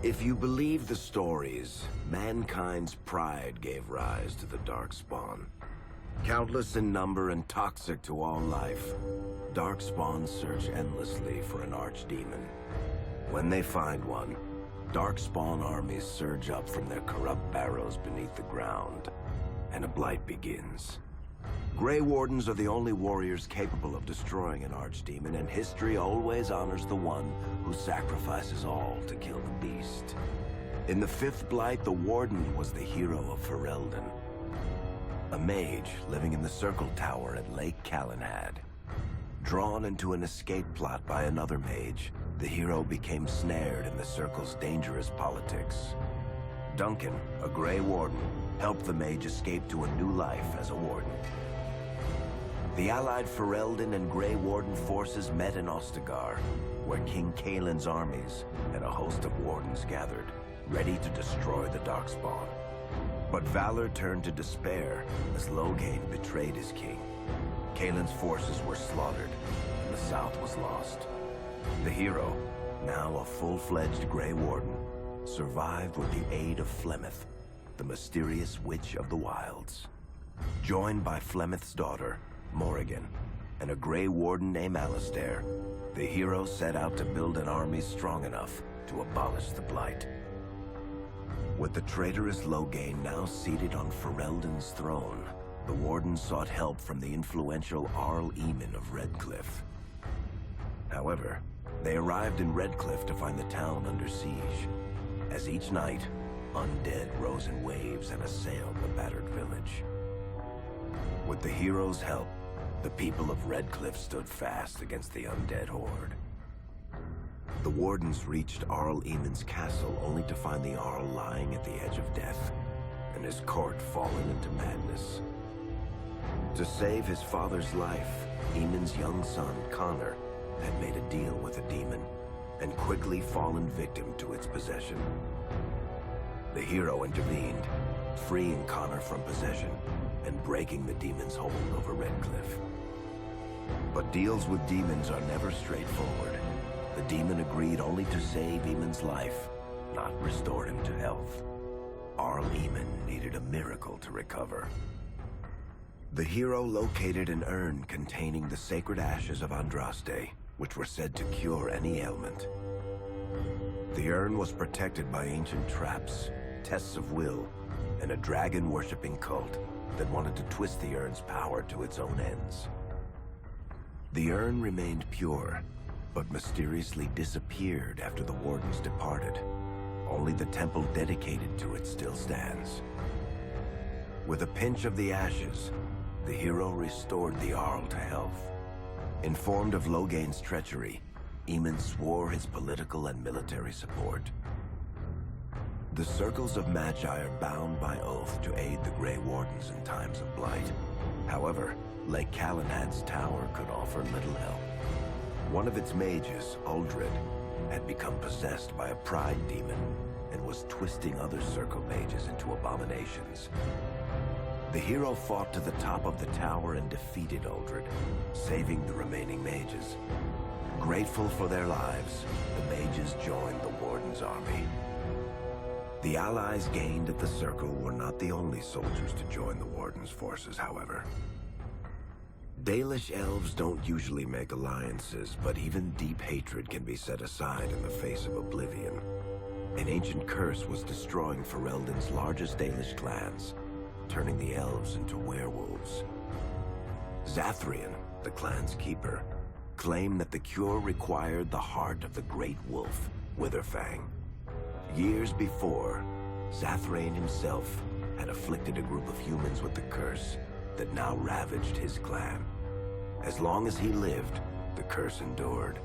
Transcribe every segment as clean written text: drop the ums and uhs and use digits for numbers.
If you believe the stories, mankind's pride gave rise to the Darkspawn. Countless in number and toxic to all life, Darkspawns search endlessly for an archdemon. When they find one, Darkspawn armies surge up from their corrupt barrows beneath the ground, and a blight begins. Grey Wardens are the only warriors capable of destroying an archdemon, and history always honors the one who sacrifices all to kill the beast. In the fifth blight, the Warden was the hero of Ferelden, a mage living in the Circle Tower at Lake Calenhad. Drawn into an escape plot by another mage, the hero became snared in the Circle's dangerous politics. Duncan, a Grey Warden, helped the mage escape to a new life as a warden. The allied Ferelden and Grey Warden forces met in Ostagar, where King Kaelin's armies and a host of wardens gathered, ready to destroy the Darkspawn. But valor turned to despair as Loghain betrayed his king. Kaelin's forces were slaughtered, and the south was lost. The hero, now a full-fledged Grey Warden, survived with the aid of Flemeth, the mysterious witch of the wilds. Joined by Flemeth's daughter, Morrigan, and a Grey Warden named Alistair, the hero set out to build an army strong enough to abolish the Blight. With the traitorous Loghain now seated on Ferelden's throne, the Warden sought help from the influential Arl Eamon of Redcliffe. However, they arrived in Redcliffe to find the town under siege. As each night, undead rose in waves and assailed the battered village. With the hero's help, the people of Redcliffe stood fast against the undead horde. The Wardens reached Arl Eamon's castle only to find the Arl lying at the edge of death, and his court fallen into madness. To save his father's life, Eamon's young son, Connor, had made a deal with a demon, and quickly fallen victim to its possession. The hero intervened, freeing Connor from possession, and breaking the demon's hold over Redcliffe. But deals with demons are never straightforward. The demon agreed only to save Eamon's life, not restore him to health. Arl Eamon needed a miracle to recover. The hero located an urn containing the sacred ashes of Andraste, which were said to cure any ailment. The urn was protected by ancient traps, tests of will, and a dragon-worshipping cult that wanted to twist the urn's power to its own ends. The urn remained pure, but mysteriously disappeared after the Wardens departed. Only the temple dedicated to it still stands. With a pinch of the ashes, the hero restored the Arl to health. Informed of Loghain's treachery, Eamon swore his political and military support. The Circles of Magi are bound by oath to aid the Grey Wardens in times of blight. However, Lake Calenhad's tower could offer little help. One of its mages, Uldred, had become possessed by a pride demon and was twisting other Circle mages into abominations. The hero fought to the top of the tower and defeated Uldred, saving the remaining mages. Grateful for their lives, the mages joined the Warden's army. The allies gained at the Circle were not the only soldiers to join the Warden's forces, however. Dalish elves don't usually make alliances, but even deep hatred can be set aside in the face of oblivion. An ancient curse was destroying Ferelden's largest Dalish clans, turning the elves into werewolves. Zathrian, the clan's keeper, claimed that the cure required the heart of the great wolf, Witherfang. Years before, Zathrian himself had afflicted a group of humans with the curse that now ravaged his clan. As long as he lived, the curse endured.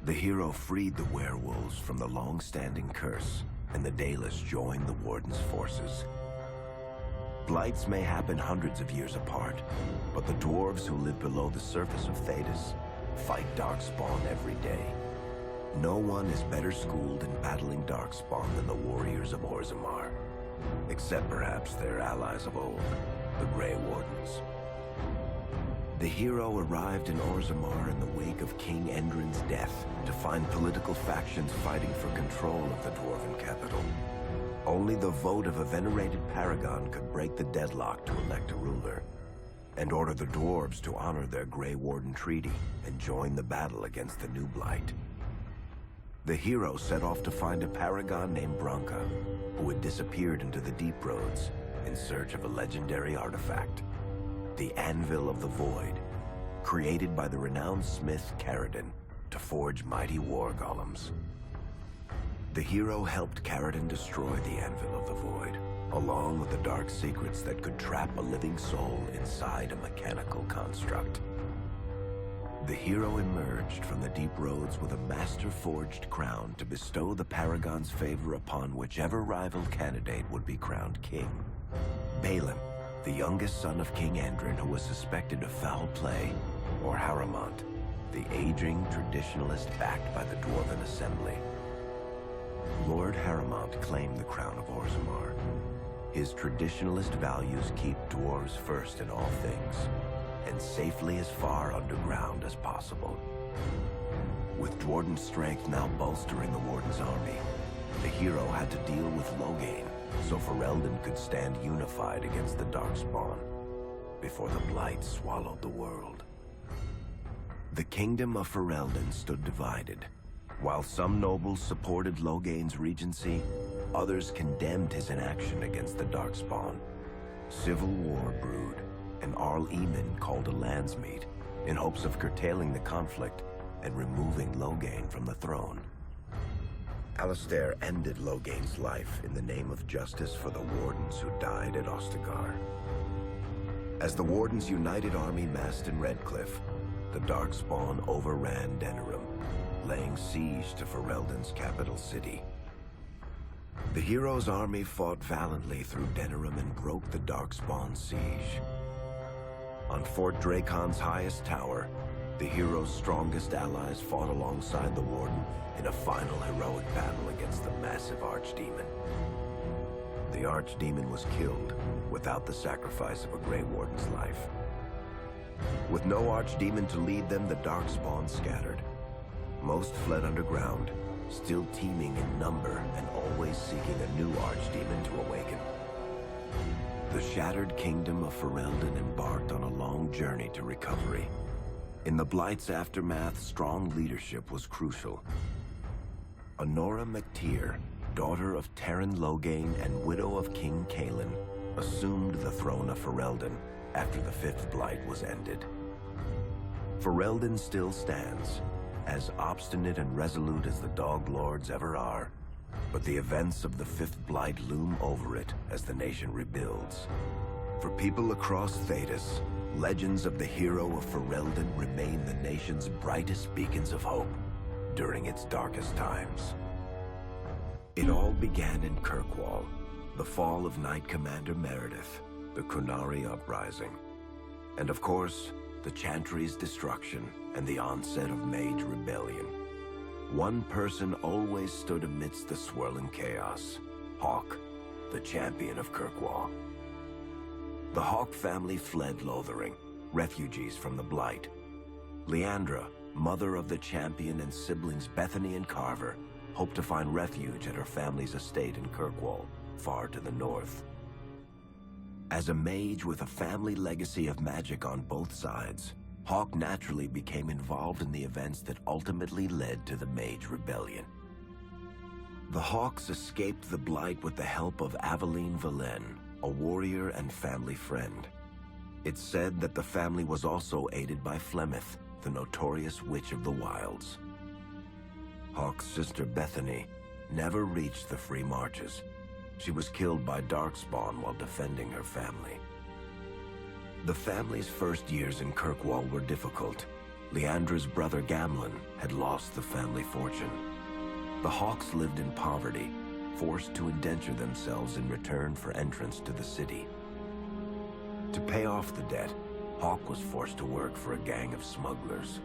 The hero freed the werewolves from the long-standing curse, and the Dalish joined the Warden's forces. Blights may happen hundreds of years apart, but the dwarves who live below the surface of Thedas fight Darkspawn every day. No one is better schooled in battling Darkspawn than the warriors of Orzammar, except perhaps their allies of old, the Grey Wardens. The hero arrived in Orzammar in the wake of King Endrin's death to find political factions fighting for control of the dwarven capital. Only the vote of a venerated paragon could break the deadlock to elect a ruler, and order the dwarves to honor their Grey Warden treaty and join the battle against the New Blight. The hero set off to find a paragon named Branka, who had disappeared into the Deep Roads in search of a legendary artifact, the Anvil of the Void, created by the renowned smith Caradon to forge mighty war golems. The hero helped Caradon destroy the Anvil of the Void, along with the dark secrets that could trap a living soul inside a mechanical construct. The hero emerged from the Deep Roads with a master-forged crown to bestow the Paragon's favor upon whichever rival candidate would be crowned king. Balin, the youngest son of King Endrin who was suspected of foul play, or Harrimont, the aging traditionalist backed by the Dwarven Assembly. Lord Harrimont claimed the crown of Orzammar. His traditionalist values keep dwarves first in all things, and safely as far underground as possible. With Dwarden's strength now bolstering the Warden's army, the hero had to deal with Loghain, so Ferelden could stand unified against the Darkspawn, before the Blight swallowed the world. The kingdom of Ferelden stood divided. While some nobles supported Loghain's regency, others condemned his inaction against the Darkspawn. Civil war brewed, and Arl Eamon called a landsmeet in hopes of curtailing the conflict and removing Loghain from the throne. Alistair ended Loghain's life in the name of justice for the Wardens who died at Ostagar. As the Warden's united army massed in Redcliffe, the Darkspawn overran Denerim, laying siege to Ferelden's capital city. The hero's army fought valiantly through Denerim and broke the Darkspawn's siege. On Fort Dracon's highest tower, the hero's strongest allies fought alongside the Warden in a final heroic battle against the massive Archdemon. The Archdemon was killed without the sacrifice of a Grey Warden's life. With no Archdemon to lead them, the Darkspawn scattered. Most fled underground, still teeming in number and always seeking a new Archdemon to awaken. The shattered kingdom of Ferelden embarked on a long journey to recovery. In the Blight's aftermath, strong leadership was crucial. Honora McTeer, daughter of Terran Loghain and widow of King Kaelin, assumed the throne of Ferelden after the Fifth Blight was ended. Ferelden still stands, as obstinate and resolute as the Dog Lords ever are, but the events of the Fifth Blight loom over it as the nation rebuilds. For people across Thedas, legends of the hero of Ferelden remain the nation's brightest beacons of hope during its darkest times. It all began in Kirkwall, the fall of Knight Commander Meredith, the Kunari uprising, and of course, the Chantry's destruction and the onset of Mage Rebellion. One person always stood amidst the swirling chaos: Hawke, the champion of Kirkwall. The Hawke family fled Lothering, refugees from the Blight. Leandra, mother of the champion, and siblings Bethany and Carver, hoped to find refuge at her family's estate in Kirkwall, far to the north. As a mage with a family legacy of magic on both sides, Hawke naturally became involved in the events that ultimately led to the Mage Rebellion. The Hawks escaped the Blight with the help of Aveline Valen, a warrior and family friend. It's said that the family was also aided by Flemeth, the notorious Witch of the Wilds. Hawke's sister Bethany never reached the Free Marches. She was killed by Darkspawn while defending her family. The family's first years in Kirkwall were difficult. Leandra's brother Gamlin had lost the family fortune. The Hawks lived in poverty, forced to indenture themselves in return for entrance to the city. To pay off the debt, Hawke was forced to work for a gang of smugglers.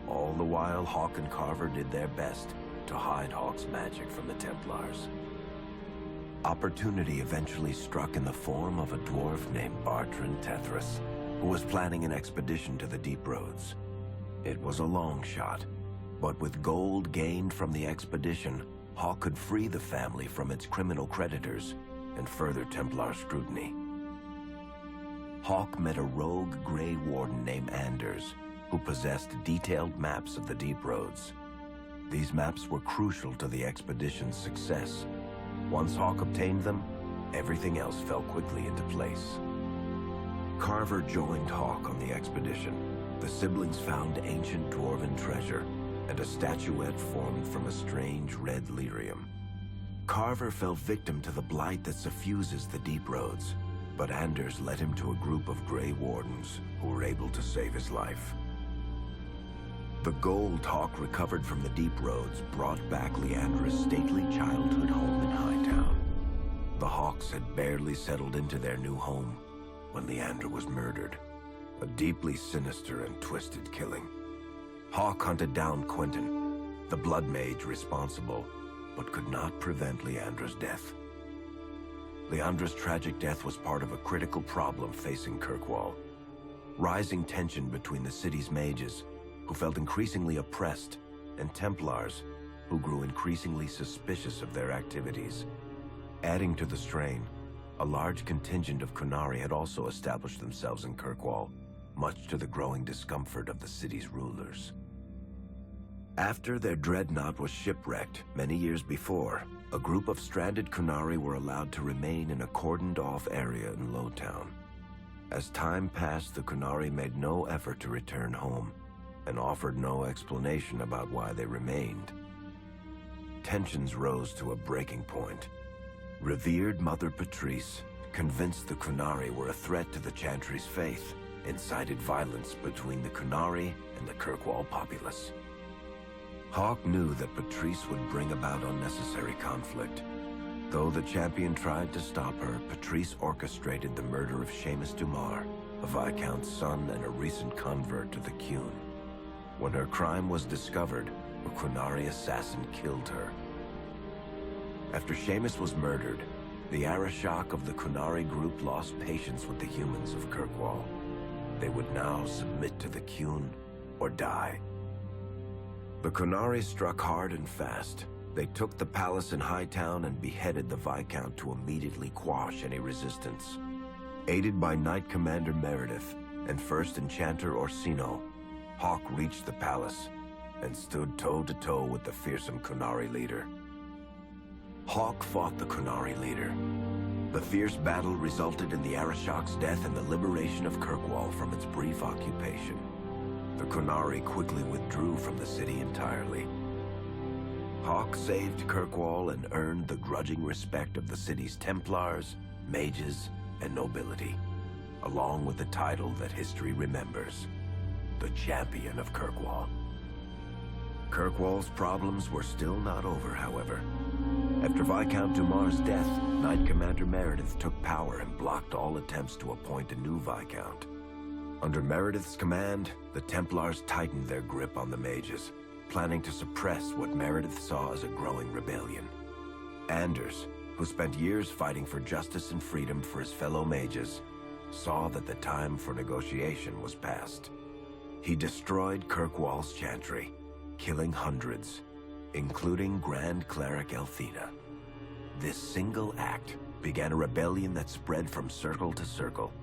All the while, Hawke and Carver did their best to hide Hawke's magic from the Templars. Opportunity eventually struck in the form of a dwarf named Bartrand Tethras, who was planning an expedition to the Deep Roads. It was a long shot, but with gold gained from the expedition, Hawke could free the family from its criminal creditors and further Templar scrutiny. Hawke met a rogue Grey Warden named Anders, who possessed detailed maps of the Deep Roads. These maps were crucial to the expedition's success. Once Hawke obtained them, everything else fell quickly into place. Carver joined Hawke on the expedition. The siblings found ancient dwarven treasure and a statuette formed from a strange red lyrium. Carver fell victim to the blight that suffuses the Deep Roads, but Anders led him to a group of Grey Wardens who were able to save his life. The gold Hawke recovered from the Deep Roads brought back Leandra's stately childhood home in Hightown. The Hawkes had barely settled into their new home when Leandra was murdered, a deeply sinister and twisted killing. Hawke hunted down Quentin, the blood mage responsible, but could not prevent Leandra's death. Leandra's tragic death was part of a critical problem facing Kirkwall. Rising tension between the city's mages, who felt increasingly oppressed, and Templars, who grew increasingly suspicious of their activities. Adding to the strain, a large contingent of Qunari had also established themselves in Kirkwall, much to the growing discomfort of the city's rulers. After their dreadnought was shipwrecked many years before, a group of stranded Qunari were allowed to remain in a cordoned-off area in Lowtown. As time passed, the Qunari made no effort to return home, and offered no explanation about why they remained. Tensions rose to a breaking point. Revered Mother Patrice, convinced the Qunari were a threat to the Chantry's faith, incited violence between the Qunari and the Kirkwall populace. Hawke knew that Patrice would bring about unnecessary conflict. Though the champion tried to stop her, Patrice orchestrated the murder of Seamus Dumar, a Viscount's son and a recent convert to the Qun. When her crime was discovered, a Qunari assassin killed her. After Seamus was murdered, the Arishok of the Qunari group lost patience with the humans of Kirkwall. They would now submit to the Qun or die. The Qunari struck hard and fast. They took the palace in Hightown and beheaded the Viscount to immediately quash any resistance. Aided by Knight Commander Meredith and First Enchanter Orsino, Hawke reached the palace and stood toe-to-toe with the fearsome Qunari leader. Hawke fought the Qunari leader. The fierce battle resulted in the Arishok's death and the liberation of Kirkwall from its brief occupation. The Qunari quickly withdrew from the city entirely. Hawke saved Kirkwall and earned the grudging respect of the city's Templars, mages, and nobility, along with the title that history remembers, the Champion of Kirkwall. Kirkwall's problems were still not over, however. After Viscount Dumar's death, Knight Commander Meredith took power and blocked all attempts to appoint a new Viscount. Under Meredith's command, the Templars tightened their grip on the mages, planning to suppress what Meredith saw as a growing rebellion. Anders, who spent years fighting for justice and freedom for his fellow mages, saw that the time for negotiation was past. He destroyed Kirkwall's chantry, killing hundreds, including Grand Cleric Elthina. This single act began a rebellion that spread from circle to circle,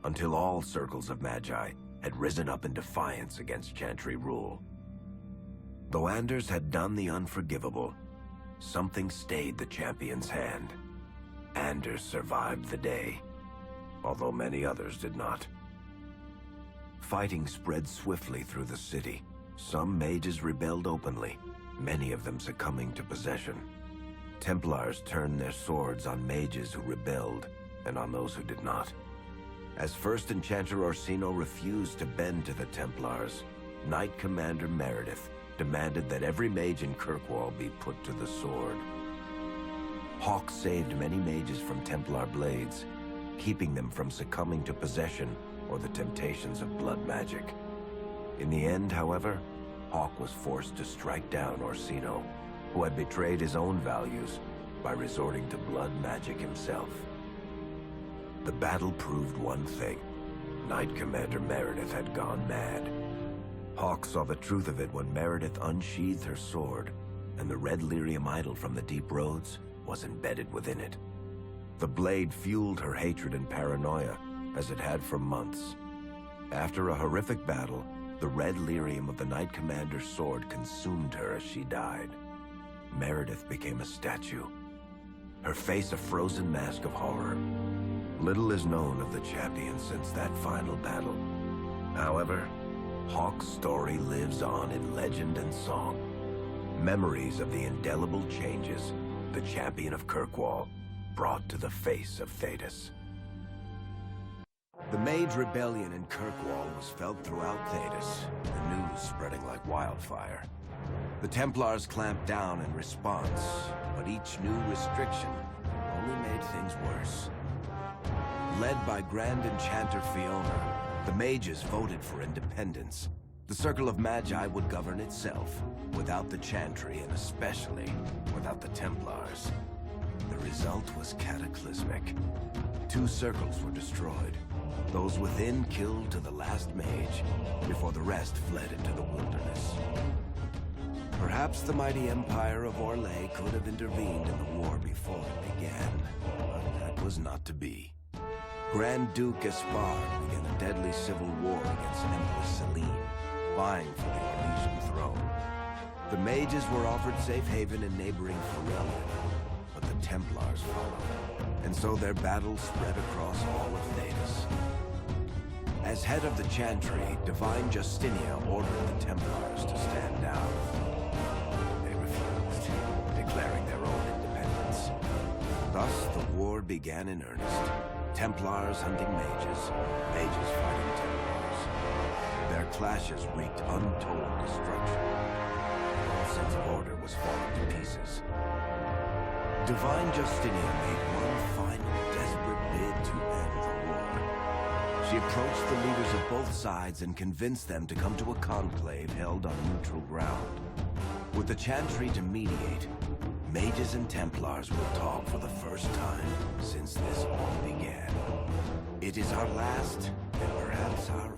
until all circles of Magi had risen up in defiance against chantry rule. Though Anders had done the unforgivable, something stayed the champion's hand. Anders survived the day, although many others did not. Fighting spread swiftly through the city. Some mages rebelled openly, many of them succumbing to possession. Templars turned their swords on mages who rebelled and on those who did not. As First Enchanter Orsino refused to bend to the Templars, Knight Commander Meredith demanded that every mage in Kirkwall be put to the sword. Hawke saved many mages from Templar blades, keeping them from succumbing to possession or the temptations of blood magic. In the end, however, Hawke was forced to strike down Orsino, who had betrayed his own values by resorting to blood magic himself. The battle proved one thing: Knight Commander Meredith had gone mad. Hawke saw the truth of it when Meredith unsheathed her sword, and the red lyrium idol from the deep roads was embedded within it. The blade fueled her hatred and paranoia, as it had for months. After a horrific battle, the red lyrium of the Knight Commander's sword consumed her as she died. Meredith became a statue, her face a frozen mask of horror. Little is known of the champion since that final battle. However, Hawke's story lives on in legend and song. Memories of the indelible changes the champion of Kirkwall brought to the face of Thedas. The Mage Rebellion in Kirkwall was felt throughout Thedas, the news spreading like wildfire. The Templars clamped down in response, but each new restriction only made things worse. Led by Grand Enchanter Fiona, the mages voted for independence. The Circle of Magi would govern itself, without the Chantry and especially without the Templars. The result was cataclysmic. 2 circles were destroyed. Those within killed to the last mage, before the rest fled into the wilderness. Perhaps the mighty Empire of Orlais could have intervened in the war before it began, but that was not to be. Grand Duke Espard began a deadly civil war against Empress Celine, vying for the Orlesian throne. The mages were offered safe haven in neighboring Ferelden, but the Templars followed, and so their battle spread across all of Thedas. As head of the Chantry, Divine Justinia ordered the Templars to stand down. They refused, declaring their own independence. Thus, the war began in earnest. Templars hunting mages, mages fighting Templars. Their clashes wreaked untold destruction. All sense of order was falling to pieces. Divine Justinia made one final desperate bid to end the war. She approached the leaders of both sides and convinced them to come to a conclave held on neutral ground. With the Chantry to mediate, mages and Templars will talk for the first time since this all began. It is our last, and perhaps our